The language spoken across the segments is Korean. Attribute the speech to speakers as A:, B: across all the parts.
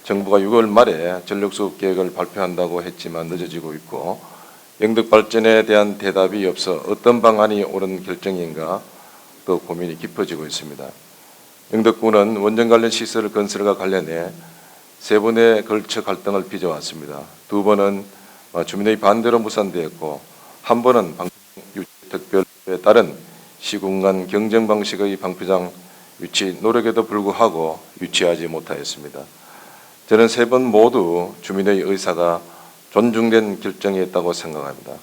A: 정부가 6월 말에 전력수급 계획을 발표한다고 했지만 늦어지고 있고 영덕 발전에 대한 대답이 없어 어떤 방안이 옳은 결정인가 또 고민이 깊어지고 있습니다. 영덕군은 원전 관련 시설 건설과 관련해 3번에 걸쳐 갈등을 빚어왔습니다. 2번은 주민의 반대로 무산되었고 한 번은 방유특별에 따른 시군 간 경쟁 방식의 방표장 유치 노력에도 불구하고 유치하지 못하였습니다. 저는 3번 모두 주민의 의사가 존중된 결정이었다고 생각합니다.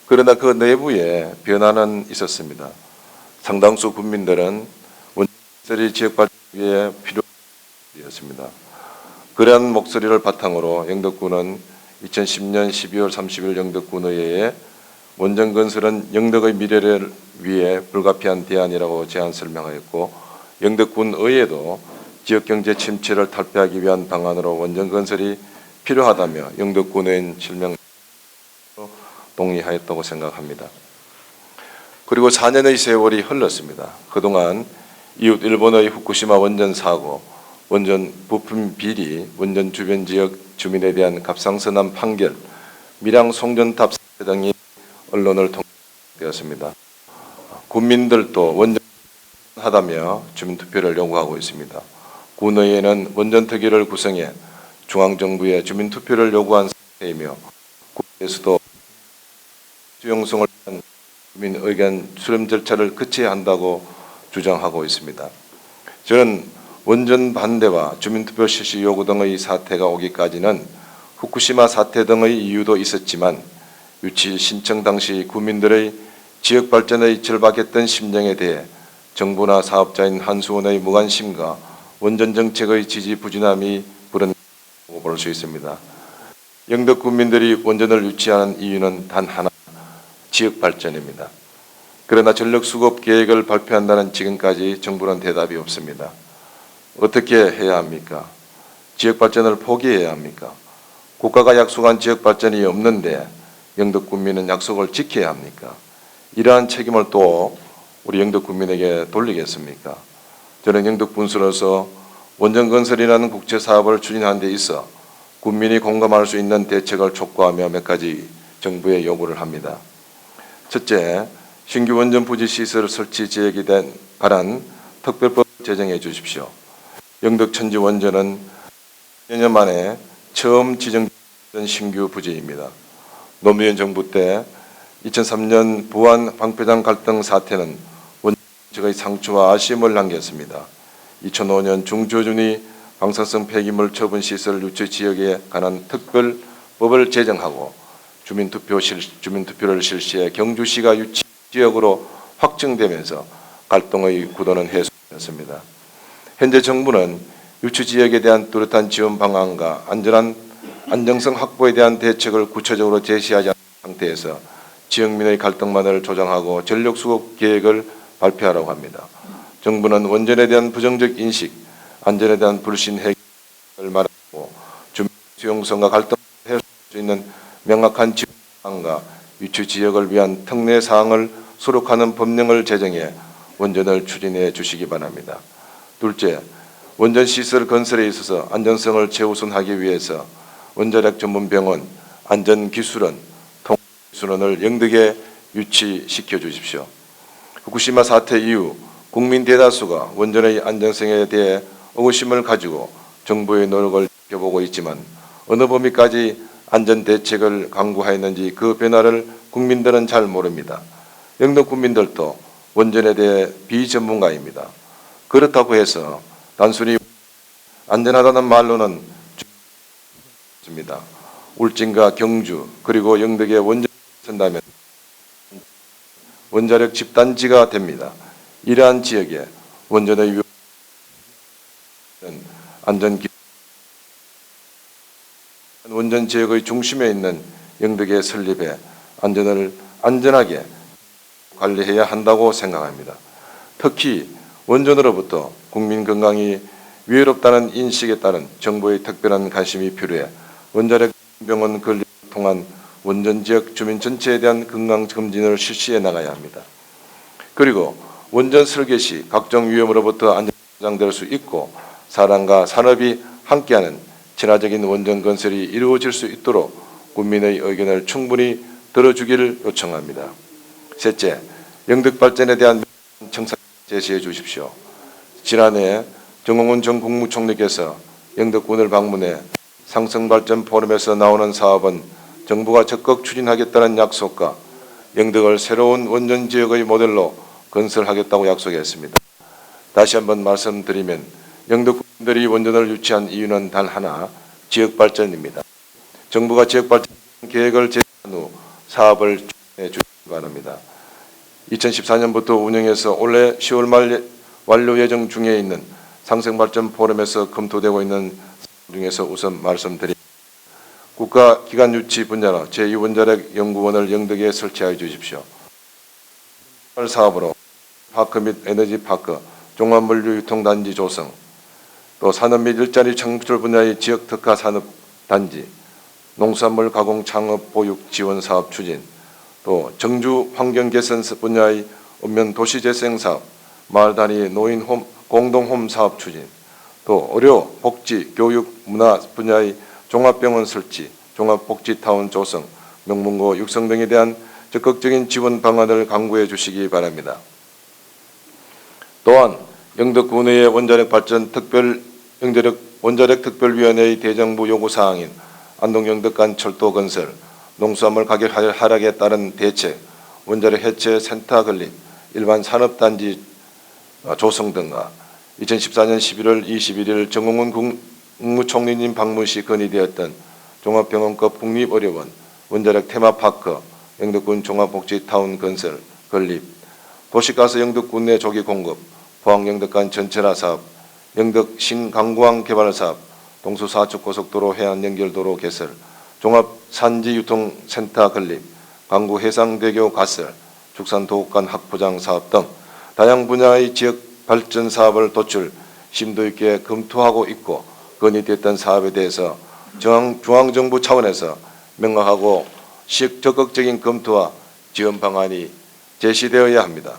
A: 그러나 그 내부에 변화는 있었습니다. 상당수 군민들은 원전시설이 지역발전 위해 필요했습니다. 그러한 목소리를 바탕으로 영덕군은 2010년 12월 30일 영덕군의회에 원전 건설은 영덕의 미래를 위해 불가피한 대안이라고 제안 설명하였고 영덕군의회도 지역경제 침체를 탈피하기 위한 방안으로 원전 건설이 필요하다며 영덕군의회는 실명으로 동의하였다고 생각합니다. 그리고 4년의 세월이 흘렀습니다. 그동안 이웃 일본의 후쿠시마 원전 사고, 원전 부품 비리, 원전 주변 지역 주민에 대한 갑상선암 판결, 밀양 송전탑 사태 등이 언론을 통되었습니다. 국민들도 원전하다며 주민투표를 요구하고 있습니다. 군의회는 원전특위를 구성해 중앙정부에 주민투표를 요구한 상태이며 국회에서도 수용성을 위한 주민의견 수렴 절차를 거쳐야 한다고 주장하고 있습니다. 저는 원전 반대와 주민투표 실시 요구 등의 사태가 오기까지는 후쿠시마 사태 등의 이유도 있었지만 유치 신청 당시 국민들의 지역발전의 절박했던 심정에 대해 정부나 사업자인 한수원의 무관심과 원전정책의 지지부진함이 부른 볼 수 있습니다. 영덕 국민들이 원전을 유치하는 이유는 단 하나, 지역발전입니다. 그러나 전력수급 계획을 발표한다는 지금까지 정부는 대답이 없습니다. 어떻게 해야 합니까? 지역발전을 포기해야 합니까? 국가가 약속한 지역발전이 없는데 영덕 국민은 약속을 지켜야 합니까? 이러한 책임을 또 우리 영덕 국민에게 돌리겠습니까? 저는 영덕 군수로서 원전 건설이라는 국제사업을 추진하는 데 있어 국민이 공감할 수 있는 대책을 촉구하며 몇 가지 정부에 요구를 합니다. 첫째, 신규 원전 부지 시설 설치 지역에 대한 관한 특별법 제정해 주십시오. 영덕 천지 원전은 2년 만에 처음 지정된 신규 부지입니다. 노무현 정부 때 2003년 부안 방표장 갈등 사태는 원전의 상처와 아쉬움을 남겼습니다. 2005년 중조준위 방사성 폐기물 처분 시설 유치 지역에 관한 특별법을 제정하고 주민투표를 실시해 경주시가 유치 지역으로 확정되면서 갈등의 구도는 해소되었습니다. 현재 정부는 유치 지역에 대한 뚜렷한 지원 방안과 안정성 확보에 대한 대책을 구체적으로 제시하지 않은 상태에서 지역민의 갈등만을 조장하고 전력수급 계획을 발표하라고 합니다. 정부는 원전에 대한 부정적 인식, 안전에 대한 불신 해결을 말하고 주민 수용성과 갈등을 해소할 수 있는 명확한 지원 방안과 유치 지역을 위한 특례 사항을 수록하는 법령을 제정해 원전을 추진해 주시기 바랍니다. 둘째, 원전 시설 건설에 있어서 안전성을 최우선하기 위해서 원자력 전문병원, 안전기술원, 통기술원을 영덕에 유치시켜 주십시오. 후쿠시마 사태 이후 국민 대다수가 원전의 안전성에 대해 의구심을 가지고 정부의 노력을 지켜보고 있지만 어느 범위까지 안전대책을 강구하였는지 그 변화를 국민들은 잘 모릅니다. 영덕 국민들도 원전에 대해 비전문가입니다. 그렇다고 해서 단순히 안전하다는 말로는 없습니다. 울진과 경주 그리고 영덕에 원전이 선다면 원자력 집단지가 됩니다. 이러한 지역에 원전의 안전기 원전 지역의 중심에 있는 영덕에 설립해 안전하게 관리해야 한다고 생각합니다. 특히 원전으로부터 국민 건강이 위해롭다는 인식에 따른 정부의 특별한 관심이 필요해 원자력 병원 건립을 통한 원전 지역 주민 전체에 대한 건강검진을 실시해 나가야 합니다. 그리고 원전 설계 시 각종 위험으로부터 안전보장될 수 있고 사람과 산업이 함께하는 친화적인 원전 건설이 이루어질 수 있도록 국민의 의견을 충분히 들어주기를 요청합니다. 셋째, 영덕 발전에 대한 청사 제시해 주십시오. 지난해 정홍원 전 국무총리께서 영덕군을 방문해 상승발전 포럼에서 나오는 사업은 정부가 적극 추진하겠다는 약속과 영덕을 새로운 원전 지역의 모델로 건설하겠다고 약속했습니다. 다시 한번 말씀드리면 영덕 국민들이 원전을 유치한 이유는 단 하나, 지역발전입니다. 정부가 지역발전 계획을 제시한 후 사업을 추진해 주시기 바랍니다. 2014년부터 운영해서 올해 10월 말 완료 예정 중에 있는 상생발전 포럼에서 검토되고 있는 중에서 우선 말씀드립니다. 국가기관 유치 분야로 제2원자력 연구원을 영덕에 설치하여 주십시오. 사업으로 파크 및 에너지파크, 종합물류유통단지 조성, 또 산업 및 일자리 창출 분야의 지역 특화 산업단지, 농산물 가공 창업 보육 지원 사업 추진, 또 정주 환경 개선 분야의 읍면 도시재생 사업, 마을 단위 노인 공동홈 사업 추진, 또 의료, 복지, 교육, 문화 분야의 종합병원 설치, 종합복지타운 조성, 명문고 육성 등에 대한 적극적인 지원 방안을 강구해 주시기 바랍니다. 또한 영덕군의 원자력 발전 원자력 특별위원회의 대정부 요구사항인 안동-영덕 간 철도 건설, 농수산물 가격 하락에 따른 대책, 원자력 해체 센터 건립, 일반 산업단지 조성 등과 2014년 11월 21일 정홍원 국무총리님 방문 시 건의되었던 종합병원급 국립의료원, 원자력 테마파크, 영덕군 종합복지타운 건설, 건립, 도시가스 영덕군 내 조기 공급, 포항 영덕 간 전철화 사업, 영덕 신강구항 개발 사업, 동수 4척 고속도로 해안 연결도로 개설, 종합산지유통센터 건립, 강구 해상대교 가설, 축산 도곡간 학포장 사업 등 다양 분야의 지역 발전 사업을 도출 심도 있게 검토하고 있고 건의됐던 사업에 대해서 중앙정부 차원에서 명확하고 적극적인 검토와 지원 방안이 제시되어야 합니다.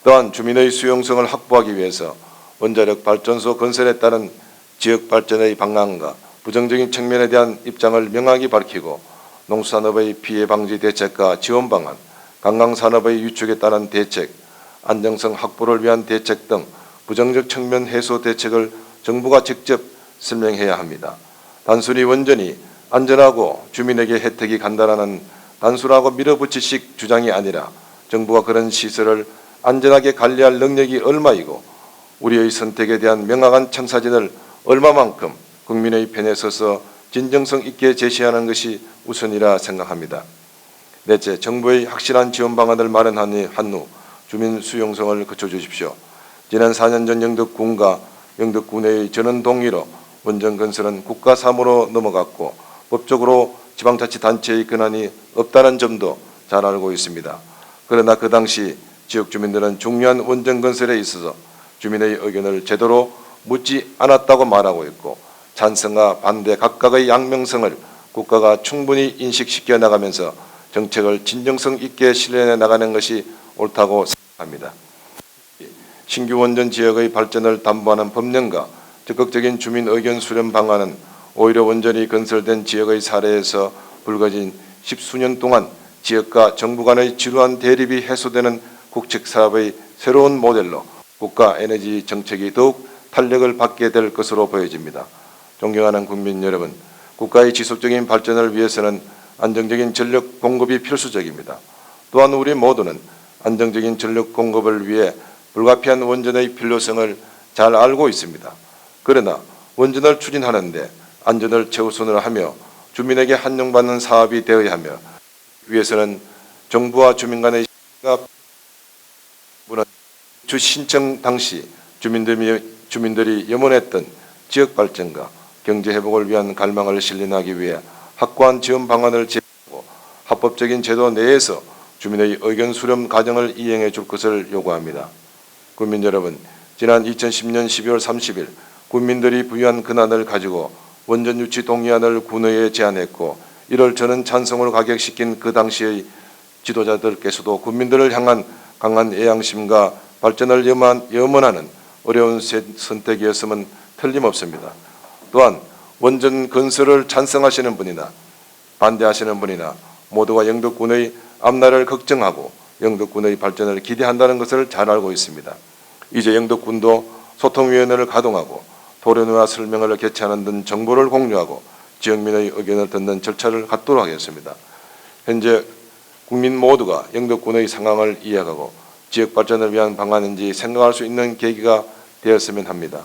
A: 또한 주민의 수용성을 확보하기 위해서 원자력 발전소 건설에 따른 지역 발전의 방향과 부정적인 측면에 대한 입장을 명확히 밝히고 농수산업의 피해 방지 대책과 지원 방안, 관광산업의 위축에 따른 대책, 안정성 확보를 위한 대책 등 부정적 측면 해소 대책을 정부가 직접 설명해야 합니다. 단순히 원전이 안전하고 주민에게 혜택이 간다라는 단순하고 밀어붙이식 주장이 아니라 정부가 그런 시설을 안전하게 관리할 능력이 얼마이고 우리의 선택에 대한 명확한 청사진을 얼마만큼 국민의 편에 서서 진정성 있게 제시하는 것이 우선이라 생각합니다. 넷째, 정부의 확실한 지원 방안을 마련한 후 주민 수용성을 거쳐주십시오. 지난 4년 전 영덕군과 영덕군의 전원 동의로 원전 건설은 국가 사무로 넘어갔고 법적으로 지방자치단체의 권한이 없다는 점도 잘 알고 있습니다. 그러나 그 당시 지역 주민들은 중요한 원전 건설에 있어서 주민의 의견을 제대로 묻지 않았다고 말하고 있고 찬성과 반대 각각의 양명성을 국가가 충분히 인식시켜 나가면서 정책을 진정성 있게 실현해 나가는 것이 옳다고 생각합니다. 신규 원전 지역의 발전을 담보하는 법령과 적극적인 주민 의견 수렴 방안은 오히려 원전이 건설된 지역의 사례에서 불거진 10수년 동안 지역과 정부 간의 지루한 대립이 해소되는 국책 사업의 새로운 모델로 국가 에너지 정책이 더욱 탄력을 받게 될 것으로 보여집니다. 존경하는 국민 여러분, 국가의 지속적인 발전을 위해서는 안정적인 전력 공급이 필수적입니다. 또한 우리 모두는 안정적인 전력 공급을 위해 불가피한 원전의 필요성을 잘 알고 있습니다. 그러나 원전을 추진하는데 안전을 최우선으로 하며 주민에게 한정받는 사업이 되어야 하며 위해서는 정부와 주민 간의 주 신청 당시 주민들이 염원했던 지역 발전과 경제 회복을 위한 갈망을 실현하기 위해 확고한 지원 방안을 제시하고 합법적인 제도 내에서 주민의 의견 수렴 과정을 이행해 줄 것을 요구합니다. 국민 여러분, 지난 2010년 12월 30일 국민들이 부여한 권한을 가지고 원전 유치 동의안을 군의회에 제안했고 이를 저는 찬성으로 가결시킨 그 당시의 지도자들께서도 국민들을 향한 강한 애양심과 발전을 염원하는 어려운 선택이었음은 틀림없습니다. 또한 원전 건설을 찬성하시는 분이나 반대하시는 분이나 모두가 영덕군의 앞날을 걱정하고 영덕군의 발전을 기대한다는 것을 잘 알고 있습니다. 이제 영덕군도 소통위원회를 가동하고 토론회와 설명회를 개최하는 등 정보를 공유하고 지역민의 의견을 듣는 절차를 갖도록 하겠습니다. 현재 국민 모두가 영덕군의 상황을 이해하고 지역 발전을 위한 방안인지 생각할 수 있는 계기가 되었으면 합니다.